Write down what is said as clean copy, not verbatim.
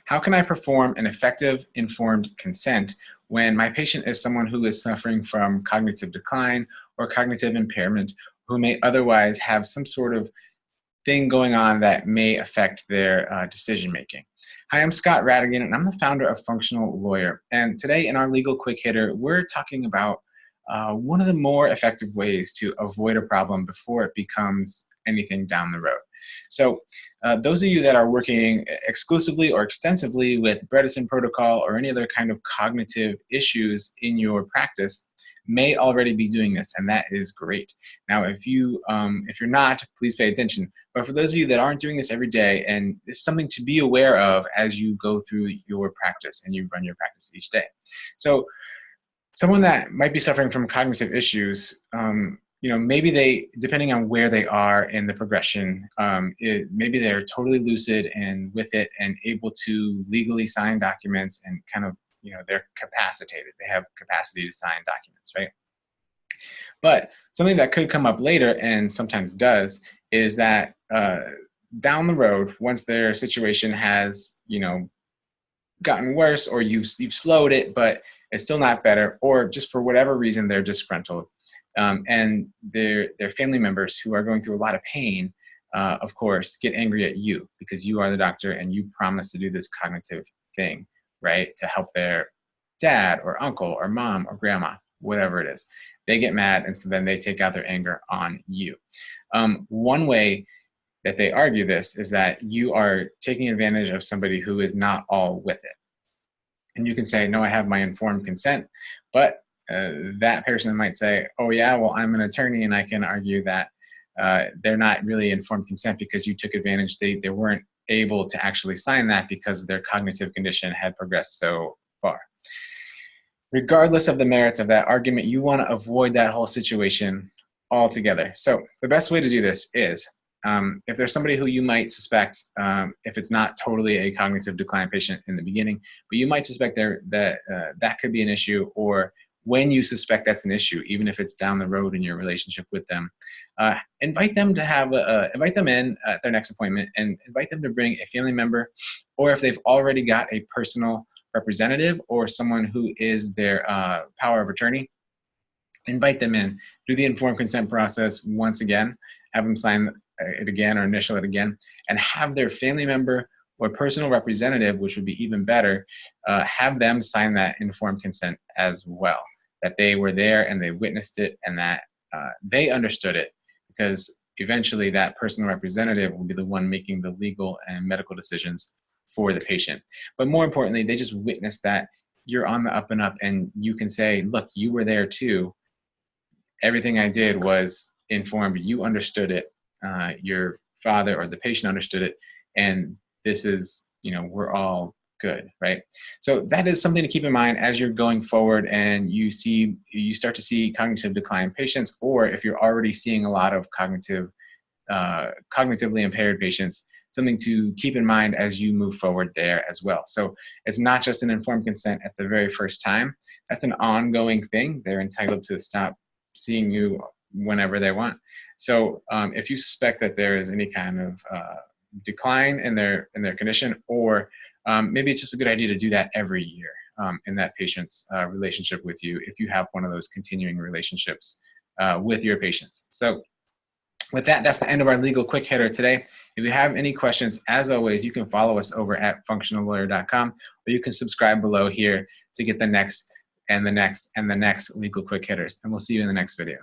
How can I perform an effective informed consent when my patient is someone who is suffering from cognitive decline or cognitive impairment, who may otherwise have some sort of thing going on that may affect their decision making? Hi, I'm Scott Rattigan, and I'm the founder of Functional Lawyer. And today in our Legal Quick Hitter, we're talking about one of the more effective ways to avoid a problem before it becomes anything down the road. So those of you that are working exclusively or extensively with Bredesen protocol or any other kind of cognitive issues in your practice may already be doing this, and that is great. Now, if you're not, please pay attention. But for those of you that aren't doing this every day, and it's something to be aware of as you go through your practice and you run your practice each day. So someone that might be suffering from cognitive issues, maybe they, depending on where they are in the progression, maybe they're totally lucid and with it and able to legally sign documents and kind of, they're capacitated. They have capacity to sign documents, right? But something that could come up later, and sometimes does, is that down the road, once their situation has, gotten worse, or you've slowed it, but it's still not better, or just for whatever reason they're disgruntled, and their family members who are going through a lot of pain, of course, get angry at you because you are the doctor and you promised to do this cognitive thing, right, to help their dad or uncle or mom or grandma, whatever it is. They get mad, and so then they take out their anger on you. One way that they argue this is that you are taking advantage of somebody who is not all with it. And you can say, no, I have my informed consent, but that person might say, oh yeah, well, I'm an attorney and I can argue that they're not really informed consent because you took advantage. They weren't able to actually sign that because their cognitive condition had progressed so far. Regardless of the merits of that argument, you want to avoid that whole situation altogether. So the best way to do this is, if there's somebody who you might suspect, if it's not totally a cognitive decline patient in the beginning, but you might suspect that could be an issue, or when you suspect that's an issue, even if it's down the road in your relationship with them, invite them in at their next appointment, and invite them to bring a family member, or if they've already got a personal representative or someone who is their power of attorney, invite them in, do the informed consent process once again, have them sign it again or initial it again, and have their family member or personal representative, which would be even better, have them sign that informed consent as well, that they were there and they witnessed it and that they understood it, because eventually that personal representative will be the one making the legal and medical decisions for the patient. But more importantly, they just witnessed that you're on the up and up, and you can say, look, you were there too. Everything I did was informed. You understood it. Your father or the patient understood it. And this is, we're all good, right? So that is something to keep in mind as you're going forward and you start to see cognitive decline patients, or if you're already seeing a lot of cognitively impaired patients, something to keep in mind as you move forward there as well. So it's not just an informed consent at the very first time. That's an ongoing thing. They're entitled to stop seeing you whenever they want. So if you suspect that there is any kind of decline in their condition, or maybe it's just a good idea to do that every year in that patient's relationship with you, if you have one of those continuing relationships with your patients. So with that, that's the end of our legal quick hitter today. If you have any questions, as always, you can follow us over at functionallawyer.com, or you can subscribe below here to get the next and the next and the next legal quick hitters. And we'll see you in the next video.